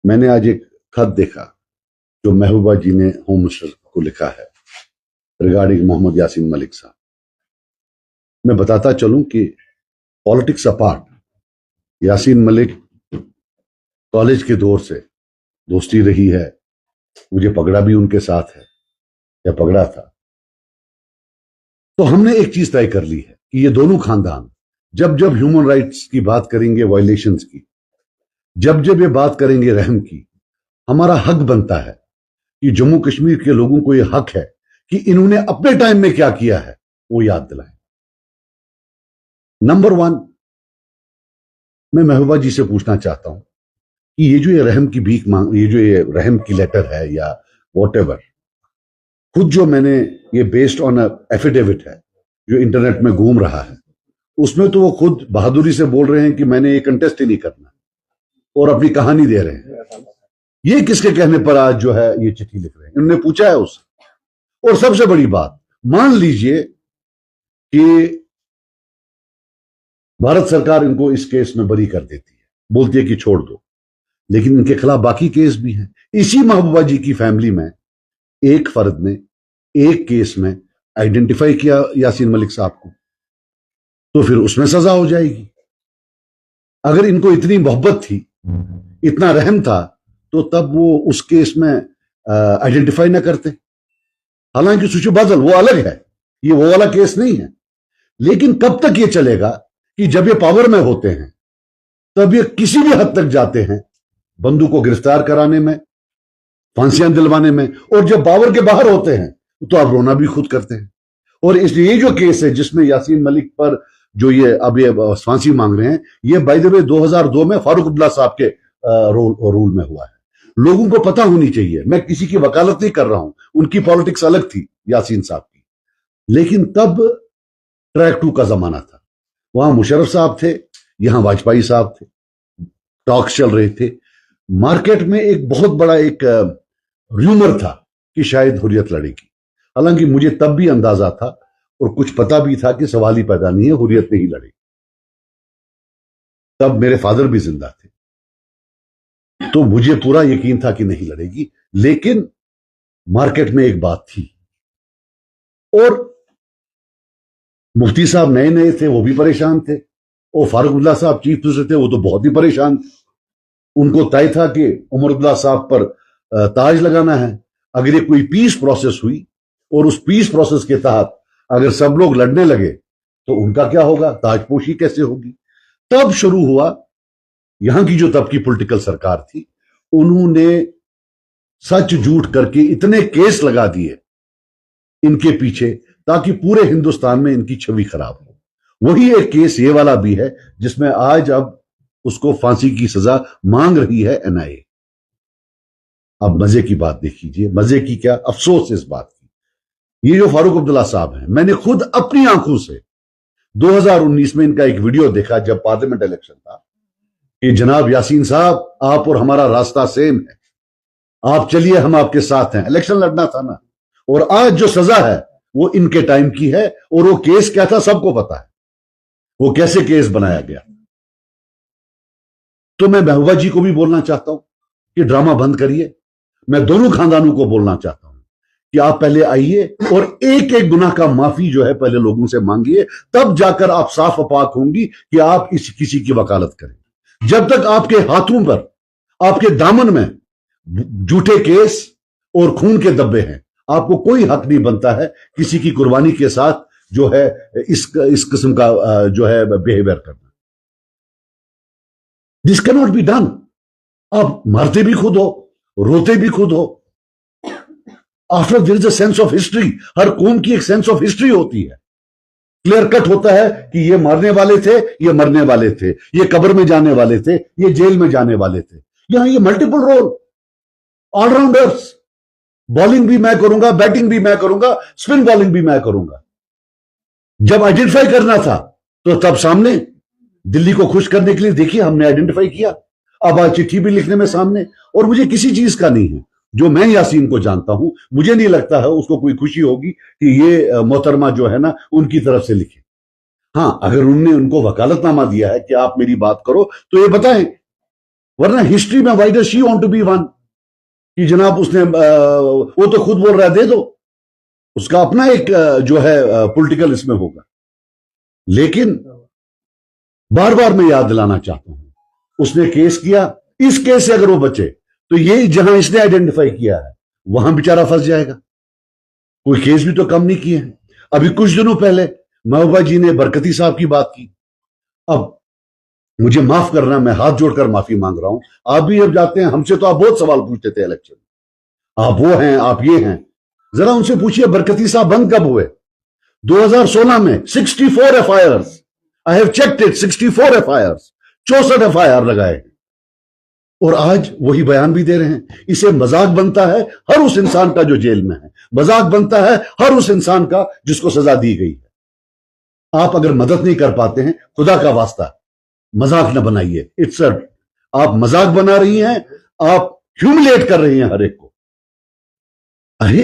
मैंने आज एक खत देखा जो महबूबा जी ने होम मिनिस्टर को लिखा है रिगार्डिंग मोहम्मद यासीन मलिक साहब। मैं बताता चलूं कि politics apart, Yasin Malik college के दौर से दोस्ती रही है। मुझे पगड़ा भी उनके साथ है या पगड़ा था। तो हमने एक चीज तय कर ली है कि ये दोनों खानदान जब जब ह्यूमन राइट्स की बात करेंगे, वायलेशंस की, जब जब ये बात करेंगे रहम की, हमारा हक बनता है कि जम्मू कश्मीर के लोगों को यह हक है कि इन्होंने अपने टाइम में क्या किया है वो याद दिलाएं। नंबर वन, मैं महबूबा जी से पूछना चाहता हूं कि ये रहम की भीख मांग, ये रहम की लेटर है या वॉटेवर, खुद जो मैंने ये बेस्ड ऑन एफिडेविट है जो इंटरनेट में घूम रहा है, उसमें तो वो खुद बहादुरी से बोल रहे हैं कि मैंने ये कंटेस्ट ही नहीं करना और अपनी कहानी दे रहे हैं। ये किसके कहने पर आज जो है ये चिट्ठी लिख रहे हैं? इन्होंने पूछा है उससे। और सबसे बड़ी बात, मान लीजिए कि भारत सरकार इनको इस केस में बरी कर देती है, बोलती है कि छोड़ दो, लेकिन इनके खिलाफ बाकी केस भी हैं। इसी महबूबा जी की फैमिली में एक फर्द ने एक केस में आइडेंटिफाई किया यासीन मलिक साहब को, तो फिर उसमें सजा हो जाएगी। अगर इनको इतनी मोहब्बत थी, इतना रहम था, तो तब वो उस केस में आइडेंटिफाई ना करते। हालांकि सुचू बादल वो अलग है, ये वो वाला केस नहीं है। लेकिन कब तक ये चलेगा कि जब ये पावर में होते हैं तब ये किसी भी हद तक जाते हैं बंदू को गिरफ्तार कराने में, फांसियां दिलवाने में, और जब पावर के बाहर होते हैं तो आप रोना भी खुद करते हैं। और इसलिए ये जो केस है जिसमें यासीन मलिक पर जो ये अब ये फांसी मांग रहे हैं, ये बाय द वे 2002 में फारूक अब्दुल्ला साहब के रूल में हुआ है। लोगों को पता होनी चाहिए, मैं किसी की वकालत नहीं कर रहा हूं, उनकी पॉलिटिक्स अलग थी यासीन साहब की, लेकिन तब ट्रैक 2 का जमाना था। वहां मुशर्रफ साहब थे, यहां वाजपेयी साहब थे, टॉक्स चल रहे थे। मार्केट में एक बहुत बड़ा एक र्यूमर था कि शायद हुर्रियत लड़ेगी। हालांकि मुझे तब भी अंदाजा था और कुछ पता भी था कि सवाल ही पैदा नहीं है, हुर्रियत नहीं लड़ेगी। तब मेरे फादर भी जिंदा थे, तो मुझे पूरा यकीन था कि नहीं लड़ेगी। लेकिन मार्केट में एक बात थी, और मुफ्ती साहब नए नए थे, वो भी परेशान थे, और फारूक अब्दुल्ला साहब चीफ मिनिस्टर थे, वो तो बहुत ही परेशान थे। उनको तय था कि उमर अब्दुल्ला साहब पर ताज लगाना है। अगर ये कोई पीस प्रोसेस हुई और उस पीस प्रोसेस के तहत अगर सब लोग लड़ने लगे तो उनका क्या होगा, ताजपोशी कैसे होगी। तब शुरू हुआ, यहां की जो तब की पॉलिटिकल सरकार थी, उन्होंने सच झूठ करके इतने केस लगा दिए इनके पीछे ताकि पूरे हिंदुस्तान में इनकी छवि खराब हो। वही एक केस ये वाला भी है जिसमें आज अब उसको फांसी की सजा मांग रही है एनआईए। अब मजे की बात देखिए, मजे की क्या, अफसोस इस बात की, ये जो फारूक अब्दुल्ला साहब हैं, मैंने खुद अपनी आंखों से 2019 में इनका एक वीडियो देखा जब पार्लियामेंट इलेक्शन था कि जनाब यासीन साहब, आप और हमारा रास्ता सेम है, आप चलिए, हम आपके साथ हैं। इलेक्शन लड़ना था ना। और आज जो सजा है वो इनके टाइम की है, और वो केस क्या था सबको पता है, वो कैसे केस बनाया गया। तो मैं महबूबा जी को भी बोलना चाहता हूं कि ड्रामा बंद करिए। मैं दोनों खानदानों को बोलना चाहता हूं कि आप पहले आइए और एक एक गुनाह का माफी जो है पहले लोगों से मांगिए, तब जाकर आप साफ अपाक होंगी कि आप किसी की वकालत करें। जब तक आपके हाथों पर, आपके दामन में झूठे केस और खून के धब्बे हैं, आपको कोई हक नहीं बनता है किसी की कुर्बानी के साथ जो है इस किस्म का जो है बिहेवियर करना। This can not be done. आप मारते भी खुद हो, रोते भी खुद हो। After there is a sense of history, हर कौम की एक सेंस ऑफ हिस्ट्री होती है। क्लियर कट होता है कि ये मारने वाले थे, ये मरने वाले थे, ये कब्र में जाने वाले थे, ये जेल में जाने वाले थे। यहां ये मल्टीपल रोल, ऑलराउंडर्स, बॉलिंग भी मैं करूंगा, बैटिंग भी मैं करूंगा, स्पिन बॉलिंग भी मैं करूंगा। जब आइडेंटिफाई करना था तो तब सामने दिल्ली को खुश करने के लिए देखिए हमने आइडेंटिफाई किया। अब आज चिट्ठी भी लिखने में सामने, और मुझे किसी चीज का नहीं है। जो मैं यासीन को जानता हूं, मुझे नहीं लगता है उसको कोई खुशी होगी कि ये मोहतरमा जो है ना उनकी तरफ से लिखे। हां, अगर उनने उनको वकालतनामा दिया है कि आप मेरी बात करो तो ये बताएं वरना हिस्ट्री में why does she want to be one, कि जनाब उसने वो तो खुद बोल रहा है दे दो, उसका अपना एक जो है पॉलिटिकल इसमें होगा। लेकिन बार बार मैं याद दिलाना चाहता हूं, उसने केस किया, इस केस से अगर वो बचे तो ये जहां इसने आइडेंटिफाई किया है वहां बेचारा फंस जाएगा। कोई केस भी तो कम नहीं किए हैं। अभी कुछ दिनों पहले महबूबा जी ने बरकती साहब की बात की। अब मुझे माफ करना, मैं हाथ जोड़कर माफी मांग रहा हूं, आप भी अब जाते हैं, हमसे तो आप बहुत सवाल पूछते थे इलेक्शन, आप वो हैं, आप ये हैं, जरा उनसे पूछिए बरकती साहब बंद कब हुए? 2016 में 64 FIR, I have checked it, 64 FIR, 64 FIR लगाए, और आज वही बयान भी दे रहे हैं। इसे मजाक बनता है हर उस इंसान का जो जेल में है, मजाक बनता है हर उस इंसान का जिसको सजा दी गई है। आप अगर मदद नहीं कर पाते हैं, खुदा का वास्ता मजाक न बनाइए। इट्स आप मजाक बना रही हैं, आप ह्यूमिलेट कर रही हैं हर एक को। अरे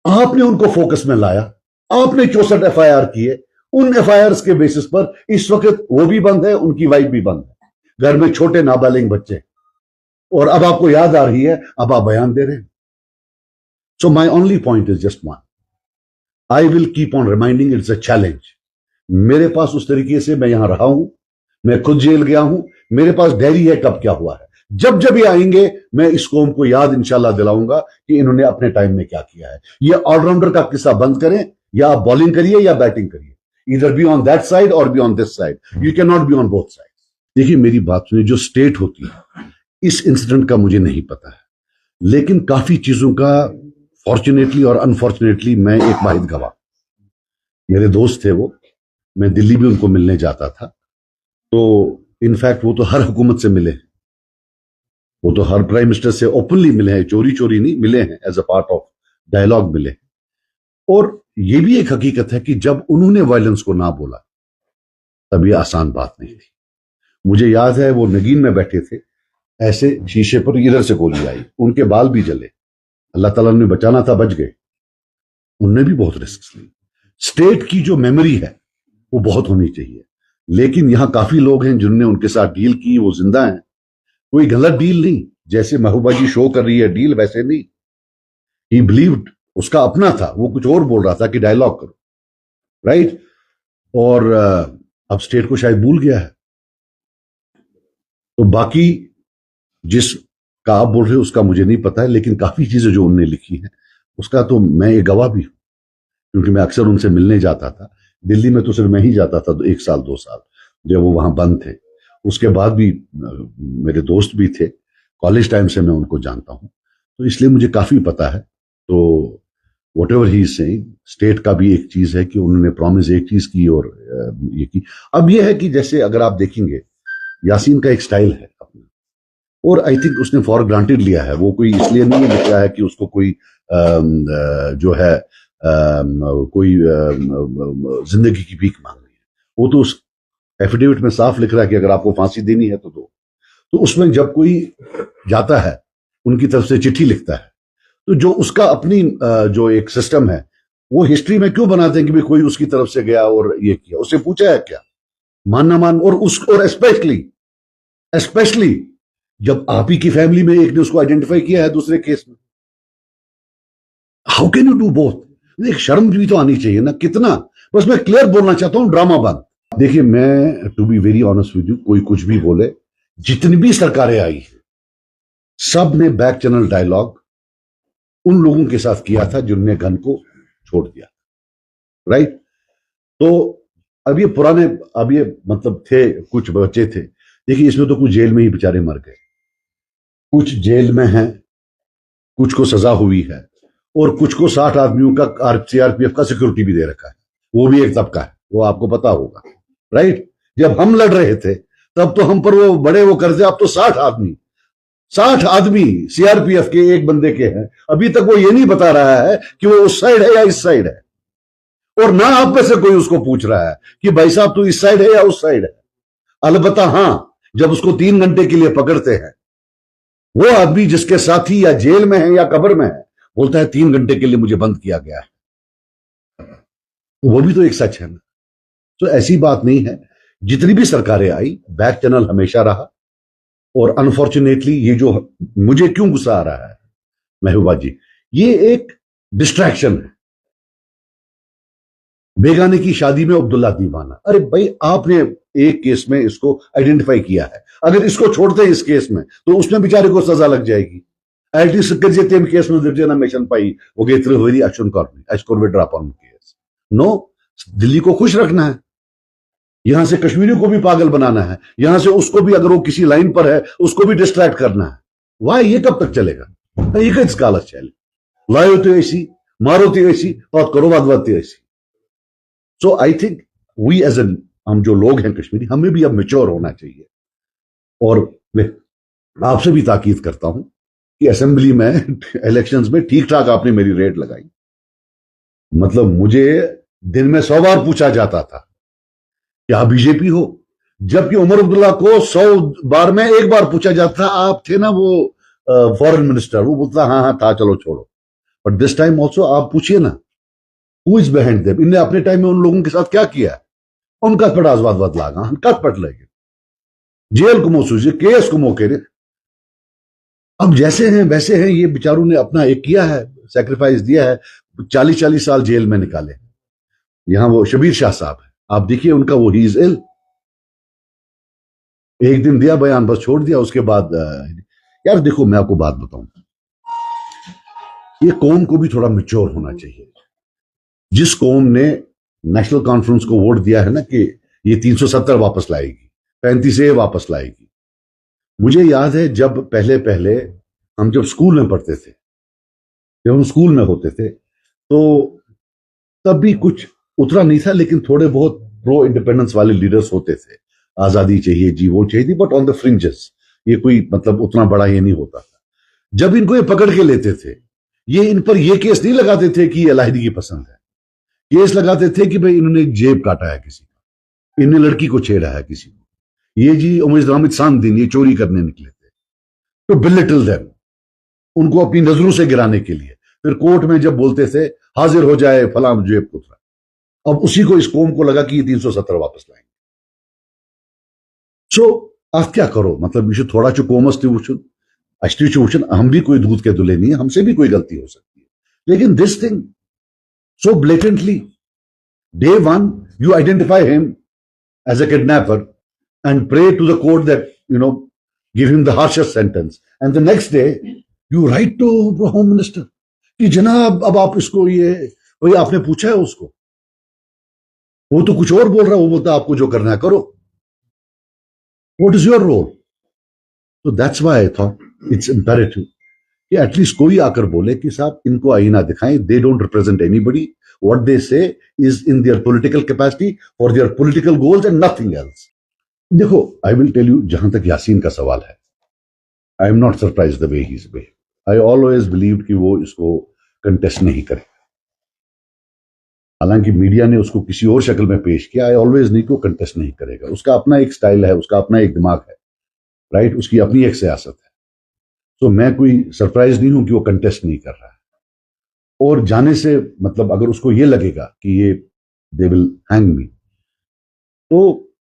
आपने उनको फोकस में लाया, आपने 64 एफआईआर किए, उन एफआईआर के बेसिस पर इस वक्त वो भी बंद है, उनकी वाइफ भी बंद है, घर में छोटे नाबालिग बच्चे, और अब आपको याद आ रही है, अब आप बयान दे रहे हैं। So my only point is just one, I will keep on reminding, it's a challenge. मेरे पास उस तरीके से मैं यहां रहा हूं, मैं खुद जेल गया हूं, मेरे पास डायरी है कब क्या हुआ है। जब जब ये आएंगे मैं इस कौम को याद इंशाल्लाह दिलाऊंगा कि इन्होंने अपने टाइम में क्या किया है। ये ऑलराउंडर का किस्सा बंद करें, या आप बॉलिंग करिए या बैटिंग करिए, इधर बी ऑन दैट साइड और be on this side, you can not be on both side. देखिए मेरी बात सुनिए, जो स्टेट होती है, इस इंसिडेंट का मुझे नहीं पता है, लेकिन काफी चीजों का फॉर्चुनेटली और अनफॉर्चुनेटली मैं एक वाहिद गवाह, मेरे दोस्त थे वो, मैं दिल्ली भी उनको मिलने जाता था, तो इनफैक्ट वो तो हर हुकूमत से मिले, वो तो हर प्राइम मिनिस्टर से ओपनली मिले हैं, चोरी चोरी नहीं, मिले हैं, as a part of dialogue मिले। और ये भी एक हकीकत है कि जब उन्होंने वायलेंस को ना बोला तब ये आसान बात नहीं थी। मुझे याद है वो नगीन में बैठे थे, ऐसे शीशे पर इधर से गोली आई, उनके बाल भी जले, अल्लाह ताला ने बचाना था, बच गए। उनने भी बहुत रिस्क ली। स्टेट की जो मेमोरी है वो बहुत होनी चाहिए, लेकिन यहां काफी लोग हैं जिन्होंने उनके साथ डील की, वो जिंदा हैं, कोई गलत डील नहीं, जैसे महबूबा जी शो कर रही है डील, वैसे नहीं। ही बिलीव्ड, उसका अपना था, वो कुछ और बोल रहा था कि डायलॉग करो, राइट। और अब स्टेट को शायद भूल गया है। तो बाकी जिस का आप बोल रहे हो उसका मुझे नहीं पता है, लेकिन काफी चीजें जो उन्होंने लिखी हैं उसका तो मैं एक गवाह भी हूं, क्योंकि मैं अक्सर उनसे मिलने जाता था। दिल्ली में तो सिर्फ मैं ही जाता था 1 साल 2 साल जब वो वहां बंद थे, उसके बाद भी मेरे दोस्त भी थे, कॉलेज टाइम से मैं उनको जानता हूं, तो इसलिए मुझे काफी पता है। तो what ever he is saying, state का भी एक चीज है कि उन्होंने प्रॉमिस एक चीज की और ये की। अब ये है कि जैसे अगर आप देखेंगे, यासीन का एक स्टाइल है अपना, और आई थिंक उसने फॉर ग्रांटेड लिया है, वो कोई इसलिए नहीं लिख रहा है कि उसको कोई जो है कोई जिंदगी की भीख मांग रही है। वो तो उस एफिडेविट में साफ लिख रहा है कि अगर आपको फांसी देनी है तो दो। तो उसमें जब कोई जाता है उनकी तरफ से चिट्ठी लिखता है, तो जो उसका अपनी जो एक सिस्टम है, वो हिस्ट्री में क्यों बनाते हैं कि भाई कोई उसकी तरफ से गया और ये किया, उससे पूछा है क्या, मान ना मान। और स्पेशली जब आप ही की फैमिली में एक ने उसको आइडेंटिफाई किया है दूसरे केस में, how can you do both? एक शर्म भी तो आनी चाहिए ना, कितना। बस मैं क्लियर बोलना चाहता हूं, ड्रामा बंद। देखिए मैं to be very honest with you, कोई कुछ भी बोले, जितनी भी सरकारें आई सब ने बैक चैनल डायलॉग उन लोगों के साथ किया था जिन्होंने गन को छोड़ दिया, राइट। तो अब ये पुराने, अब ये मतलब थे, कुछ बच्चे थे, देखिए इसमें तो कुछ जेल में ही बेचारे मर गए, कुछ जेल में हैं, कुछ को सजा हुई है, और कुछ को 60 आदमियों का सीआरपीएफ का सिक्योरिटी भी दे रखा है, वो भी एक तबका है, वो आपको पता होगा, राइट। जब हम लड़ रहे थे तब तो हम पर वो बड़े वो कर्जे, अब तो 60 आदमी सीआरपीएफ के एक बंदे के हैं। अभी तक वो ये नहीं बता रहा है कि वो उस साइड है या इस साइड है, और ना आप में से कोई उसको पूछ रहा है कि भाई साहब तू इस साइड है या उस साइड है। अलबत्ता हां, जब उसको 3 घंटे के लिए पकड़ते हैं, वो आदमी जिसके साथी या जेल में है या कब्र में है, बोलता है 3 घंटे के लिए मुझे बंद किया गया है, वो भी तो एक सच है ना। तो ऐसी बात नहीं है, जितनी भी सरकारें आई बैक चैनल हमेशा रहा, और अनफॉर्चुनेटली ये जो मुझे क्यों गुस्सा आ रहा है महबूबा जी, ये एक डिस्ट्रैक्शन है। बेगाने की शादी में अब्दुल्ला दीवाना, अरे भाई आपने एक केस में इसको आइडेंटिफाई किया है, अगर इसको छोड़ते हैं इस केस में तो उसमें बेचारे को सजा लग जाएगी। केस में मेशन पाई वो केस। नो, दिल्ली को खुश रखना है, यहां से कश्मीरी को भी पागल बनाना है, यहां से उसको भी अगर वो किसी लाइन पर है उसको भी डिस्ट्रैक्ट करना है। वाह, ये कब तक चलेगा? ये काल चले लाओ तो ऐसी, मारो तो ऐसी, बात करो बात ऐसी। So I think we as an, हम जो लोग हैं कश्मीरी, हमें भी अब मेच्योर होना चाहिए। और मैं आपसे भी ताकीद करता हूं कि असेंबली में इलेक्शंस में ठीक ठाक आपने मेरी रेट लगाई। मतलब मुझे दिन में 100 बार पूछा जाता था क्या बीजेपी हो, जबकि उमर अब्दुल्ला को 100 बार में एक बार पूछा जाता था आप थे ना वो फॉरेन मिनिस्टर, वो बोलता हाँ था, चलो छोड़ो। बट दिस टाइम ऑल्सो आप पूछिए ना, हु इज बिहाइंड देम, इनने अपने टाइम में उन लोगों के साथ क्या किया? उनका पट आजवाद लागा कत पट लगे, जेल को मोसूझे, केस को मौके। अब जैसे हैं वैसे हैं, ये बेचारों ने अपना एक किया है, सेक्रीफाइस दिया है, 40-40 साल जेल में निकाले। यहां वो शबीर शाह साहब है, आप देखिए उनका, वो ही इज इल, एक दिन दिया बयान, बस छोड़ दिया, उसके बाद यार देखो मैं आपको बात बताऊं, ये कौम को भी थोड़ा मैच्योर होना चाहिए। जिस कौम ने नेशनल कॉन्फ्रेंस को वोट दिया है ना कि ये 370 वापस लाएगी, 35A वापस लाएगी। मुझे याद है जब पहले पहले हम जब स्कूल में पढ़ते थे, जब हम स्कूल में होते थे, तो तब भी कुछ उतरा नहीं था, लेकिन थोड़े बहुत प्रो इंडिपेंडेंस वाले लीडर्स होते थे, आजादी चाहिए जी, वो चाहिए थी, बट ऑन द फ्रिंजेस, ये कोई मतलब उतना बड़ा ये नहीं होता था। जब इनको ये पकड़ के लेते थे, ये इन पर ये केस नहीं लगाते थे कि ये अलहदी की पसंद है, केस लगाते थे कि भाई इन्होंने जेब काटा है किसी का, इन्होंने लड़की को छेड़ा है किसी को, ये जी उमर दिन ये चोरी करने निकले थे, तो बिलिटल देम, उनको अपनी नजरों से गिराने के लिए। फिर कोर्ट में जब बोलते थे हाजिर हो जाए फलां जेब पुतरा, अब उसी को इस कौम को लगा कि ये 370 वापस लाएंगे। सो आप क्या करो, मतलब ये थोड़ा चो कोमस वुचन, हम भी कोई दूध के दुले नहीं है, हमसे भी कोई गलती हो सकती है, लेकिन this thing so blatantly, day one you identify him as a kidnapper and pray to the court that give him the harshest sentence, and the next day you write to the home minister कि जनाब अब आप इसको ये वही आपने पूछा है उसको, वो तो कुछ और बोल रहा है, वो बोलता आपको जो करना है करो, what is your role? So that's why I thought it's imperative कि एटलीस्ट कोई आकर बोले कि साहब इनको आईना दिखाएं, they don't represent anybody, what they say is in their political capacity for their political goals and nothing else. देखो आई विल टेल यू, जहां तक यासीन का सवाल है, I am not surprise the way he is behave. I always believe कि वो इसको contest नहीं करेगा, हालांकि मीडिया ने उसको किसी और शक्ल में पेश किया, आई ऑलवेज नहीं को कंटेस्ट नहीं करेगा, उसका अपना एक स्टाइल है, उसका अपना एक दिमाग है, राइट, उसकी अपनी एक सियासत है। तो मैं कोई सरप्राइज नहीं हूं कि वो कंटेस्ट नहीं कर रहा है, और जाने से मतलब अगर उसको ये लगेगा कि ये दे विल हैंग मी, तो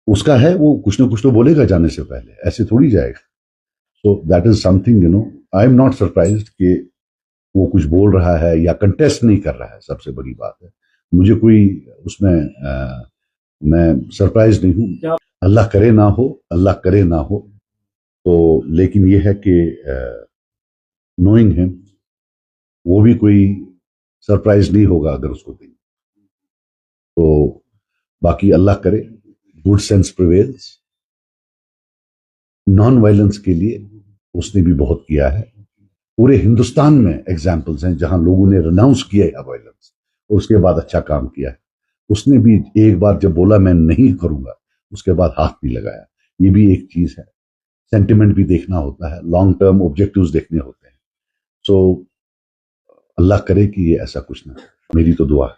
उसका है, वो कुछ ना कुछ तो बोलेगा जाने से पहले, ऐसे थोड़ी जाएगा। So that is something I am not surprised कि वो कुछ बोल रहा है या कंटेस्ट नहीं कर रहा है, सबसे बड़ी बात है, मुझे कोई उसमें मैं सरप्राइज नहीं हूं। अल्लाह करे ना हो, अल्लाह करे ना हो, तो लेकिन ये है कि नोइंग हिम, वो भी कोई सरप्राइज नहीं होगा अगर उसको देंगे। तो बाकी अल्लाह करे good sense prevails, non violence के लिए उसने भी बहुत किया है। पूरे हिंदुस्तान में एग्जाम्पल्स हैं जहां लोगों ने रिनाउंस किया है वायलेंस और उसके बाद अच्छा काम किया है। उसने भी एक बार जब बोला मैं नहीं करूंगा, उसके बाद हाथ नहीं लगाया। ये भी एक चीज है, सेंटिमेंट भी देखना होता है, लॉन्ग टर्म ऑब्जेक्टिव्स देखने होते हैं। सो अल्लाह करे कि ये ऐसा कुछ ना, मेरी तो दुआ है।